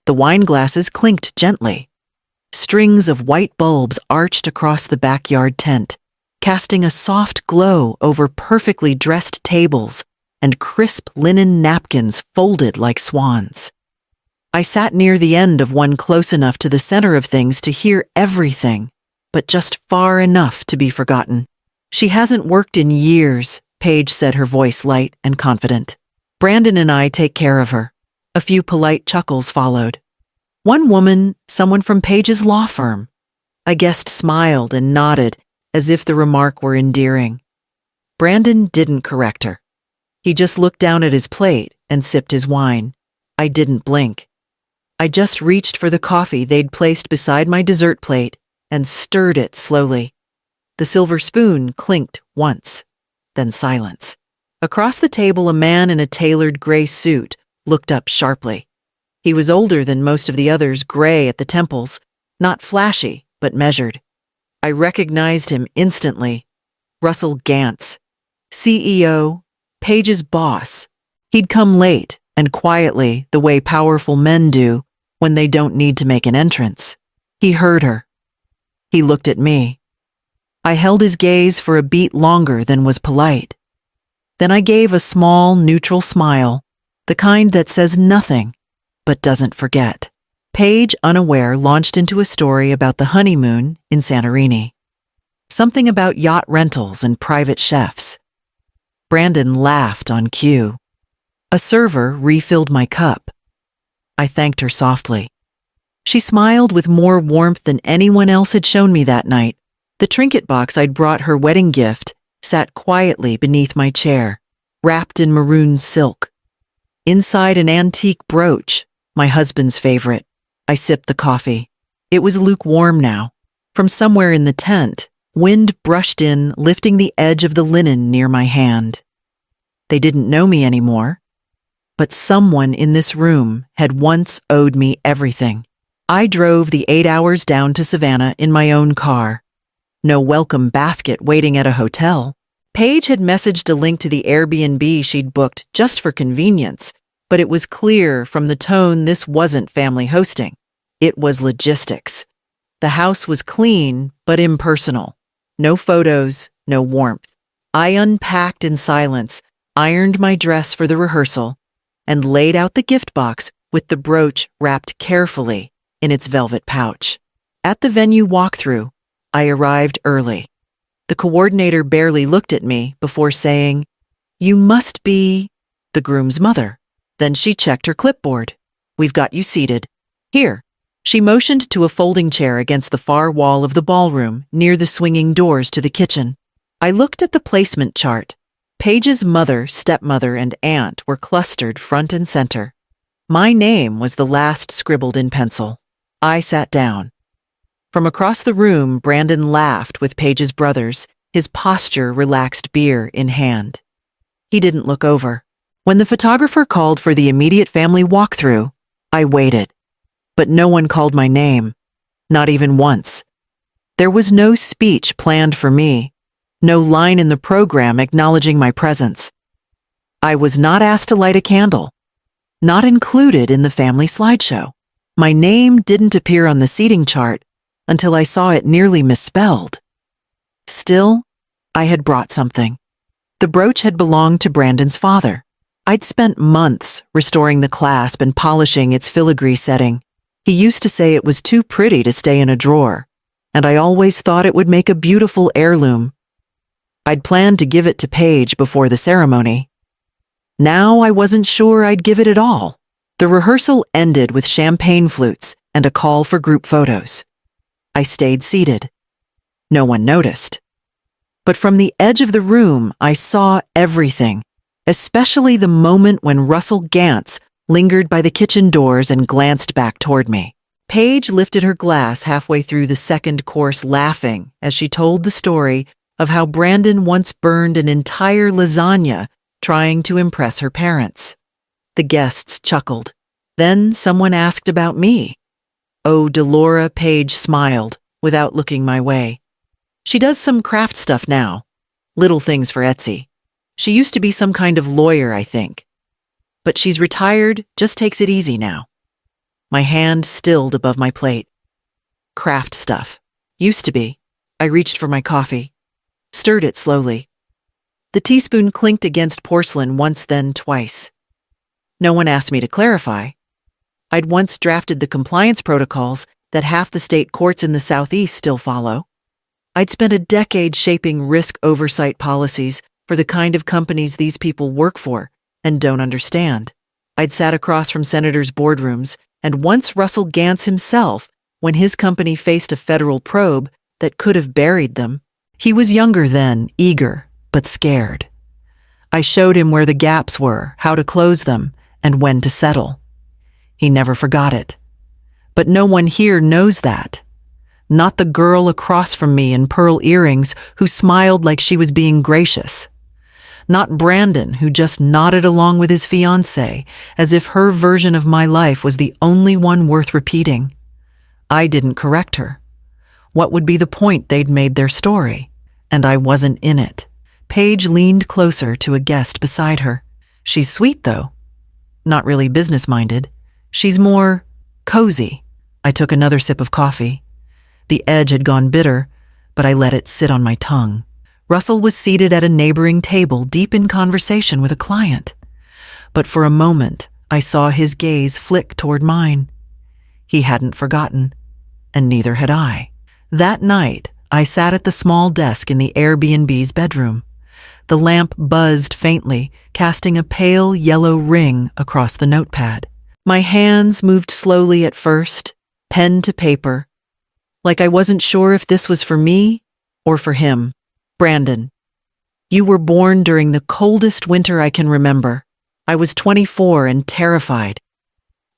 The wine glasses clinked gently. Strings of white bulbs arched across the backyard tent, casting a soft glow over perfectly dressed tables and crisp linen napkins folded like swans. I sat near the end of one, close enough to the center of things to hear everything, but just far enough to be forgotten. "She hasn't worked in years," Paige said, her voice light and confident. "Brandon and I take care of her." A few polite chuckles followed. One woman, someone from Paige's law firm. I guessed, smiled and nodded as if the remark were endearing. Brandon didn't correct her. He just looked down at his plate and sipped his wine. I didn't blink. I just reached for the coffee they'd placed beside my dessert plate and stirred it slowly. The silver spoon clinked once, then silence. Across the table, a man in a tailored gray suit looked up sharply. He was older than most of the others, gray at the temples, not flashy, but measured. I recognized him instantly. Russell Gantz, CEO, Paige's boss. He'd come late and quietly, the way powerful men do when they don't need to make an entrance. He heard her. He looked at me. I held his gaze for a beat longer than was polite. Then I gave a small, neutral smile, the kind that says nothing, but doesn't forget. Paige, unaware, launched into a story about the honeymoon in Santorini. Something about yacht rentals and private chefs. Brandon laughed on cue. A server refilled my cup. I thanked her softly. She smiled with more warmth than anyone else had shown me that night. The trinket box I'd brought her wedding gift sat quietly beneath my chair, wrapped in maroon silk. Inside, an antique brooch, my husband's favorite. I sipped the coffee. It was lukewarm now. From somewhere in the tent, wind brushed in, lifting the edge of the linen near my hand. They didn't know me anymore. But someone in this room had once owed me everything. I drove the 8 hours down to Savannah in my own car. No welcome basket waiting at a hotel. Paige had messaged a link to the Airbnb she'd booked just for convenience, but it was clear from the tone this wasn't family hosting. It was logistics. The house was clean, but impersonal. No photos, no warmth. I unpacked in silence, ironed my dress for the rehearsal, and laid out the gift box with the brooch wrapped carefully in its velvet pouch. At the venue walkthrough, I arrived early. The coordinator barely looked at me before saying, "You must be the groom's mother." Then she checked her clipboard. "We've got you seated. Here." She motioned to a folding chair against the far wall of the ballroom near the swinging doors to the kitchen. I looked at the placement chart. Paige's mother, stepmother, and aunt were clustered front and center. My name was the last scribbled in pencil. I sat down. From across the room, Brandon laughed with Paige's brothers, his posture relaxed, beer in hand. He didn't look over. When the photographer called for the immediate family walkthrough, I waited. But no one called my name, not even once. There was no speech planned for me. No line in the program acknowledging my presence. I was not asked to light a candle, not included in the family slideshow. My name didn't appear on the seating chart until I saw it nearly misspelled. Still, I had brought something. The brooch had belonged to Brandon's father. I'd spent months restoring the clasp and polishing its filigree setting. He used to say it was too pretty to stay in a drawer, and I always thought it would make a beautiful heirloom. I'd planned to give it to Paige before the ceremony. Now I wasn't sure I'd give it at all. The rehearsal ended with champagne flutes and a call for group photos. I stayed seated. No one noticed. But from the edge of the room, I saw everything, especially the moment when Russell Gantz lingered by the kitchen doors and glanced back toward me. Paige lifted her glass halfway through the second course, laughing as she told the story of how Brandon once burned an entire lasagna trying to impress her parents. The guests chuckled. Then someone asked about me. Oh, Delora, Paige smiled without looking my way. She does some craft stuff now, little things for Etsy. She used to be some kind of lawyer, I think. But she's retired, just takes it easy now. my hand stilled above my plate. Craft stuff. Used to be. I reached for my coffee, stirred it slowly. The teaspoon clinked against porcelain once, then twice. No one asked me to clarify. I'd once drafted the compliance protocols that half the state courts in the Southeast still follow. I'd spent a decade shaping risk oversight policies for the kind of companies these people work for and don't understand. I'd sat across from senators' boardrooms, and once Russell Gantz himself, when his company faced a federal probe that could have buried them. He was younger then, eager, but scared. I showed him where the gaps were, how to close them, and when to settle. He never forgot it. But no one here knows that. Not the girl across from me in pearl earrings who smiled like she was being gracious. Not Brandon, who just nodded along with his fiancée, as if her version of my life was the only one worth repeating. I didn't correct her. What would be the point? They'd made their story, and I wasn't in it. Paige leaned closer to a guest beside her. She's sweet, though. Not really business-minded. She's more cozy. I took another sip of coffee. The edge had gone bitter, but I let it sit on my tongue. Russell was seated at a neighboring table, deep in conversation with a client. But for a moment, I saw his gaze flick toward mine. He hadn't forgotten, and neither had I. That night, I sat at the small desk in the Airbnb's bedroom. The lamp buzzed faintly, casting a pale yellow ring across the notepad. My hands moved slowly at first, pen to paper, like I wasn't sure if this was for me or for him. Brandon, you were born during the coldest winter I can remember. I was 24 and terrified.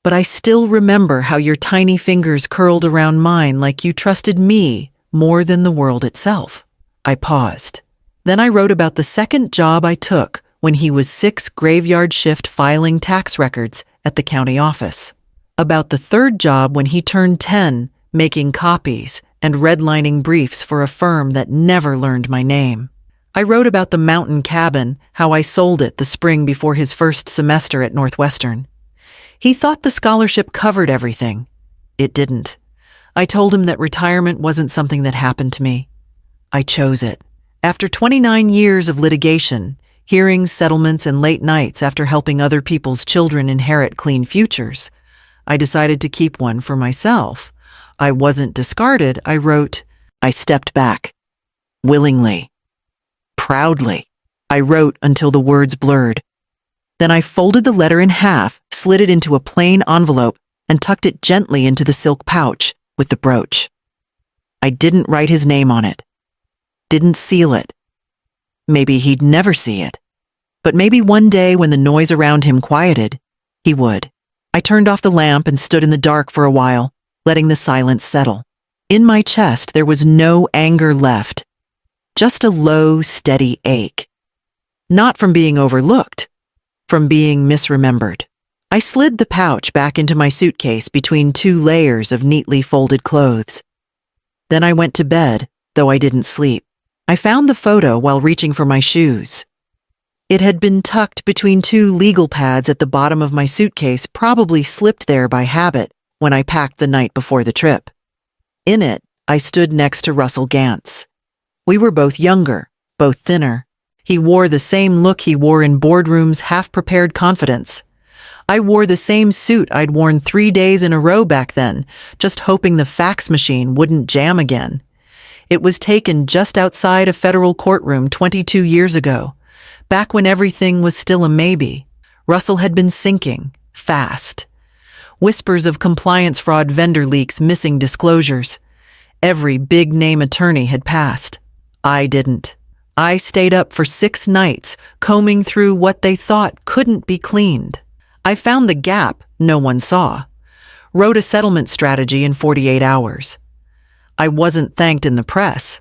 But I still remember how your tiny fingers curled around mine like you trusted me more than the world itself. I paused. Then I wrote about the second job I took when he was 6 graveyard shift filing tax records at the county office. About the third job when he turned 10, making copies and redlining briefs for a firm that never learned my name. I wrote about the mountain cabin, how I sold it the spring before his first semester at Northwestern. He thought the scholarship covered everything. It didn't. I told him that retirement wasn't something that happened to me. I chose it. After 29 years of litigation, hearings, settlements, and late nights after helping other people's children inherit clean futures, I decided to keep one for myself. I wasn't discarded, I wrote. I stepped back. Willingly. Proudly. I wrote until the words blurred. Then I folded the letter in half, slid it into a plain envelope, and tucked it gently into the silk pouch with the brooch. I didn't write his name on it. Didn't seal it. Maybe he'd never see it. But maybe one day when the noise around him quieted, he would. I turned off the lamp and stood in the dark for a while, letting the silence settle. In my chest, there was no anger left, just a low, steady ache. Not from being overlooked, from being misremembered. I slid the pouch back into my suitcase between 2 layers of neatly folded clothes. Then I went to bed, though I didn't sleep. I found the photo while reaching for my shoes. It had been tucked between 2 legal pads at the bottom of my suitcase, probably slipped there by habit when I packed the night before the trip. In it, I stood next to Russell Gantz. We were both younger, both thinner. He wore the same look he wore in boardrooms, half-prepared confidence. I wore the same suit I'd worn 3 days in a row back then, just hoping the fax machine wouldn't jam again. It was taken just outside a federal courtroom 22 years ago, back when everything was still a maybe. Russell had been sinking, fast. Whispers of compliance fraud, vendor leaks, missing disclosures. Every big-name attorney had passed. I didn't. I stayed up for 6 nights, combing through what they thought couldn't be cleaned. I found the gap no one saw. Wrote a settlement strategy in 48 hours. I wasn't thanked in the press.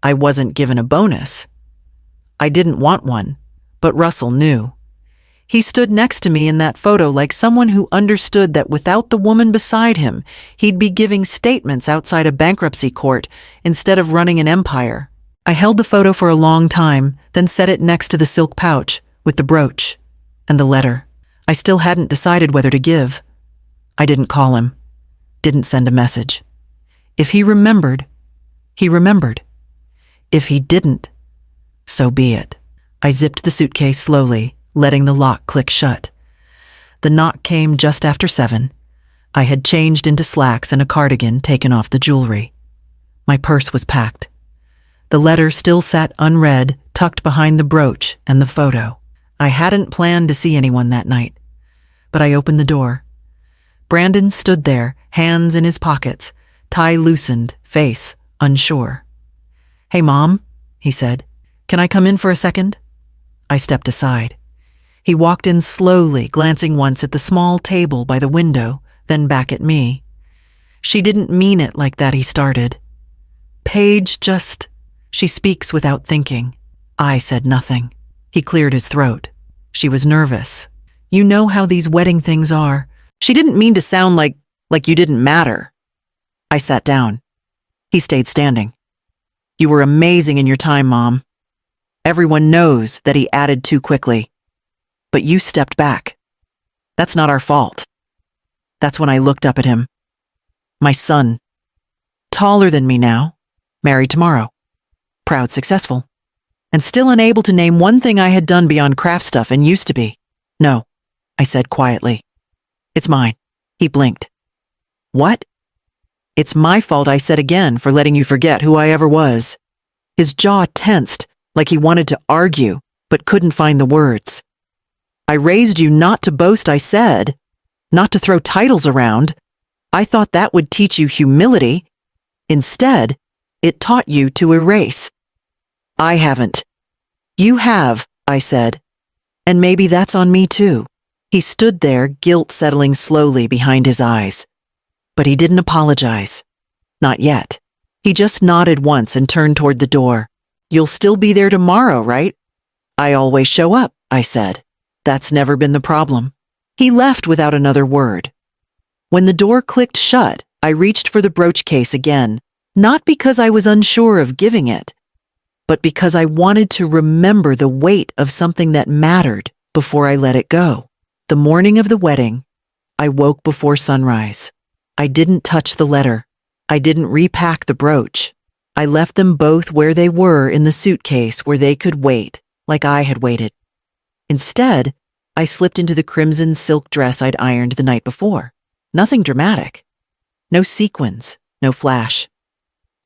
I wasn't given a bonus. I didn't want one, but Russell knew. He stood next to me in that photo like someone who understood that without the woman beside him, he'd be giving statements outside a bankruptcy court instead of running an empire. I held the photo for a long time, then set it next to the silk pouch with the brooch and the letter. I still hadn't decided whether to give. I didn't call him, didn't send a message. If he remembered, he remembered. If he didn't, so be it. I zipped the suitcase slowly, letting the lock click shut. The knock came just after 7. I had changed into slacks and a cardigan, taken off the jewelry. My purse was packed. The letter still sat unread, tucked behind the brooch and the photo. I hadn't planned to see anyone that night, but I opened the door. Brandon stood there, hands in his pockets, tie loosened, face unsure. "Hey, Mom," he said. "Can I come in for a second?" I stepped aside. He walked in slowly, glancing once at the small table by the window, then back at me. "She didn't mean it like that," he started. "Paige she speaks without thinking." I said nothing. He cleared his throat. "She was nervous. You know how these wedding things are. She didn't mean to sound like you didn't matter." I sat down. He stayed standing. "You were amazing in your time, Mom." Everyone knows that he added too quickly. "But you stepped back. That's not our fault." That's when I looked up at him. My son. Taller than me now. Married tomorrow. Proud, successful. And still unable to name one thing I had done beyond craft stuff and used to be. "No," I said quietly. "It's mine." He blinked. "What?" "It's my fault," I said again, "for letting you forget who I ever was." His jaw tensed, like he wanted to argue, but couldn't find the words. "I raised you not to boast," I said, "not to throw titles around. I thought that would teach you humility. Instead, it taught you to erase." "I haven't." "You have," I said. "And maybe that's on me too." He stood there, guilt settling slowly behind his eyes. But he didn't apologize. Not yet. He just nodded once and turned toward the door. "You'll still be there tomorrow, right?" "I always show up," I said. "That's never been the problem." He left without another word. When the door clicked shut, I reached for the brooch case again, not because I was unsure of giving it, but because I wanted to remember the weight of something that mattered before I let it go. The morning of the wedding, I woke before sunrise. I didn't touch the letter. I didn't repack the brooch. I left them both where they were in the suitcase where they could wait, like I had waited. Instead, I slipped into the crimson silk dress I'd ironed the night before. Nothing dramatic. No sequins, no flash.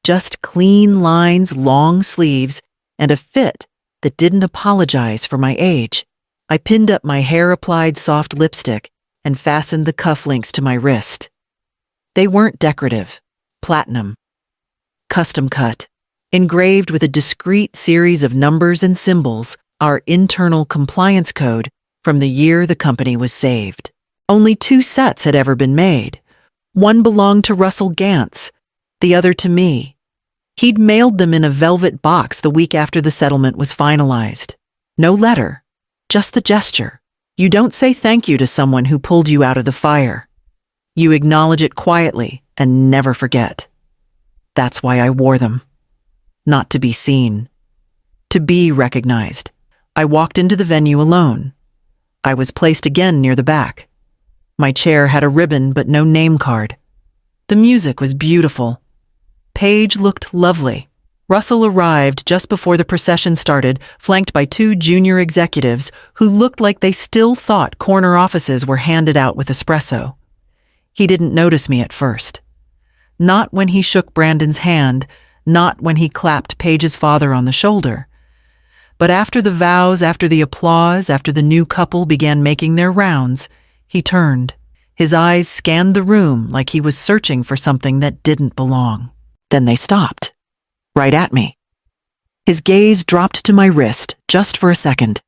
Just clean lines, long sleeves, and a fit that didn't apologize for my age. I pinned up my hair-applied soft lipstick and fastened the cufflinks to my wrist. They weren't decorative, platinum, custom cut, engraved with a discrete series of numbers and symbols, our internal compliance code from the year the company was saved. Only 2 sets had ever been made. One belonged to Russell Gantz, the other to me. He'd mailed them in a velvet box the week after the settlement was finalized. No letter, just the gesture. You don't say thank you to someone who pulled you out of the fire. You acknowledge it quietly and never forget. That's why I wore them. Not to be seen. To be recognized. I walked into the venue alone. I was placed again near the back. My chair had a ribbon but no name card. The music was beautiful. Paige looked lovely. Russell arrived just before the procession started, flanked by 2 junior executives who looked like they still thought corner offices were handed out with espresso. He didn't notice me at first. Not when he shook Brandon's hand, not when he clapped Paige's father on the shoulder. But after the vows, after the applause, after the new couple began making their rounds, he turned. His eyes scanned the room like he was searching for something that didn't belong. Then they stopped, right at me. His gaze dropped to my wrist just for a second,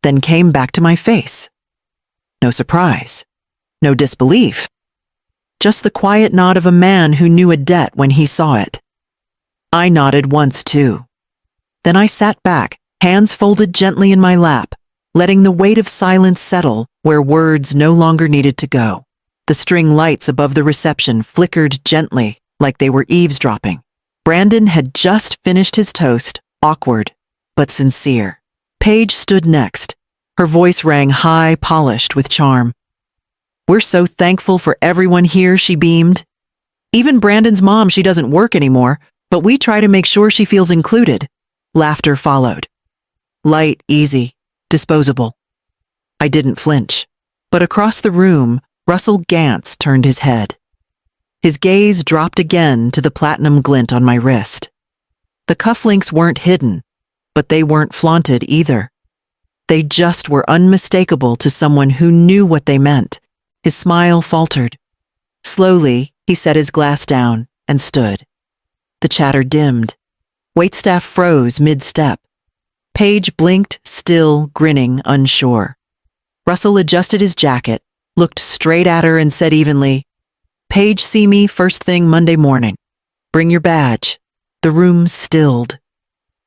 then came back to my face. No surprise, no disbelief, just the quiet nod of a man who knew a debt when he saw it. I nodded once too. Then I sat back, hands folded gently in my lap, letting the weight of silence settle where words no longer needed to go. The string lights above the reception flickered gently, like they were eavesdropping. Brandon had just finished his toast, awkward, but sincere. Paige stood next. Her voice rang high, polished with charm. "We're so thankful for everyone here," she beamed. "Even Brandon's mom, she doesn't work anymore, but we try to make sure she feels included." Laughter followed. Light, easy, disposable. I didn't flinch. But across the room, Russell Gantz turned his head. His gaze dropped again to the platinum glint on my wrist. The cufflinks weren't hidden, but they weren't flaunted either. They just were unmistakable to someone who knew what they meant. His smile faltered. Slowly, he set his glass down and stood. The chatter dimmed. Waitstaff froze mid-step. Paige blinked, still, grinning, unsure. Russell adjusted his jacket, looked straight at her and said evenly, "Paige, see me first thing Monday morning. Bring your badge." The room stilled.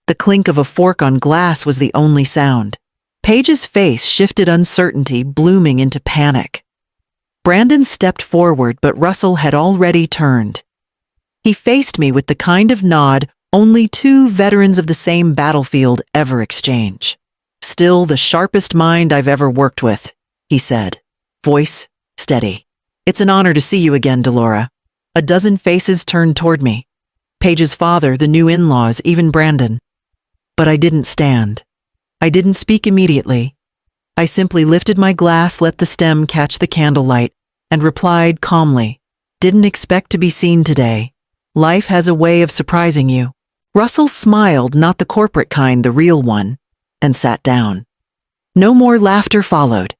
The clink of a fork on glass was the only sound. Paige's face shifted uncertainty, blooming into panic. Brandon stepped forward, but Russell had already turned. He faced me with the kind of nod only two veterans of the same battlefield ever exchange. "Still the sharpest mind I've ever worked with," he said, voice steady. "It's an honor to see you again, Delora." A dozen faces turned toward me. Paige's father, the new in-laws, even Brandon. But I didn't stand. I didn't speak immediately. I simply lifted my glass, let the stem catch the candlelight, and replied calmly, "Didn't expect to be seen today. Life has a way of surprising you." Russell smiled, not the corporate kind, the real one, and sat down. No more laughter followed.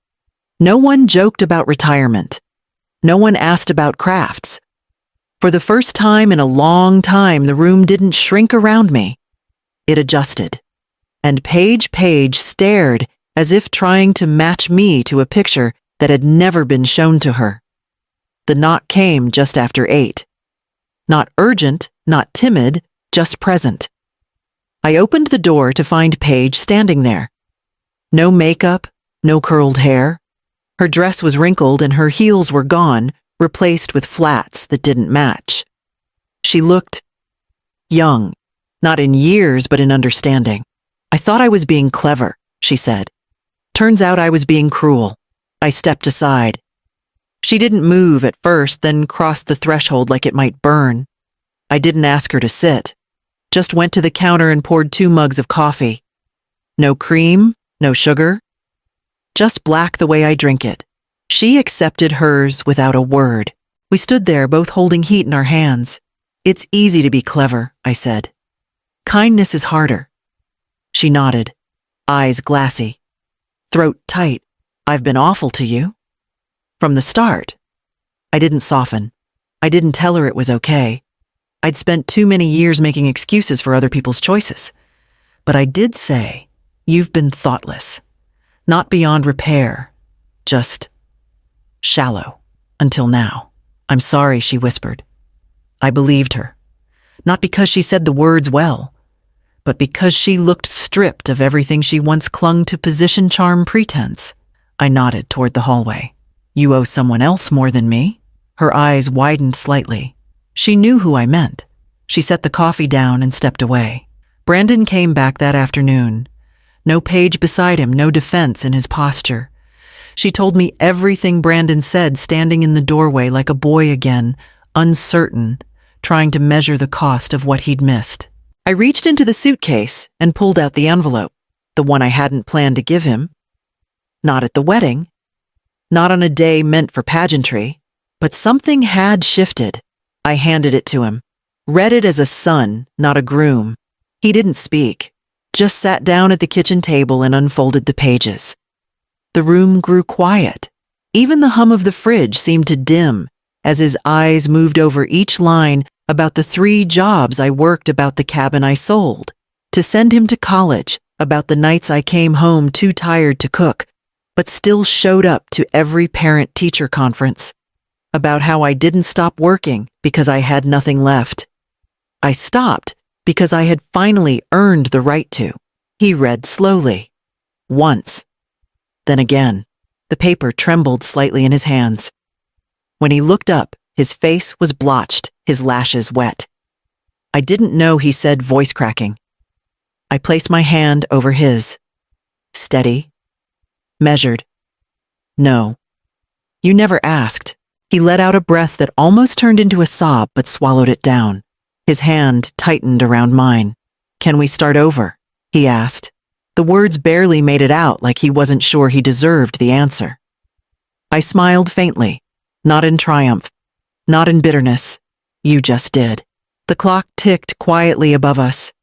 No one joked about retirement. No one asked about crafts. For the first time in a long time, the room didn't shrink around me. It adjusted. And Paige stared as if trying to match me to a picture that had never been shown to her. The knock came just after 8. Not urgent, not timid, just present. I opened the door to find Paige standing there. No makeup, no curled hair. Her dress was wrinkled and her heels were gone, replaced with flats that didn't match. She looked young, not in years but in understanding. "I thought I was being clever," she said. "Turns out I was being cruel." I stepped aside. She didn't move at first, then crossed the threshold like it might burn. I didn't ask her to sit. Just went to the counter and poured 2 mugs of coffee. No cream, no sugar. Just black the way I drink it. She accepted hers without a word. We stood there, both holding heat in our hands. "It's easy to be clever," I said. "Kindness is harder." She nodded, eyes glassy, throat tight. "I've been awful to you." "From the start." I didn't soften. I didn't tell her it was okay. I'd spent too many years making excuses for other people's choices. But I did say, "You've been thoughtless. Not beyond repair. Just shallow. Until now." "I'm sorry," she whispered. I believed her. Not because she said the words well, but because she looked stripped of everything she once clung to, position, charm, pretense. I nodded toward the hallway. "You owe someone else more than me." Her eyes widened slightly. She knew who I meant. She set the coffee down and stepped away. Brandon came back that afternoon. No Paige beside him, no defense in his posture. She told me everything Brandon said, standing in the doorway like a boy again, uncertain, trying to measure the cost of what he'd missed. I reached into the suitcase and pulled out the envelope, the one I hadn't planned to give him. Not at the wedding. Not on a day meant for pageantry. But something had shifted. I handed it to him. Read it as a son, not a groom. He didn't speak, just sat down at the kitchen table and unfolded the pages. The room grew quiet. Even the hum of the fridge seemed to dim as his eyes moved over each line, about the 3 jobs I worked, about the cabin I sold, to send him to college, about the nights I came home too tired to cook, but still showed up to every parent-teacher conference, about how I didn't stop working because I had nothing left. I stopped because I had finally earned the right to. He read slowly. Once. Then again. The paper trembled slightly in his hands. When he looked up, his face was blotched, his lashes wet. "I didn't know," he said, voice cracking. I placed my hand over his. Steady. Measured. "No." You never asked. He let out a breath that almost turned into a sob but swallowed it down. His hand tightened around mine. Can we start over? He asked. The words barely made it out, like he wasn't sure he deserved the answer. I smiled faintly, not in triumph, not in bitterness. You just did. The clock ticked quietly above us.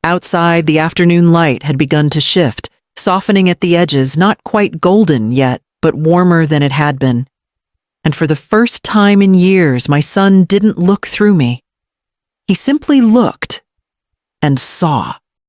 Outside, the afternoon light had begun to shift, softening at the edges, not quite golden yet, but warmer than it had been. And for the first time in years, my son didn't look through me. He simply looked and saw.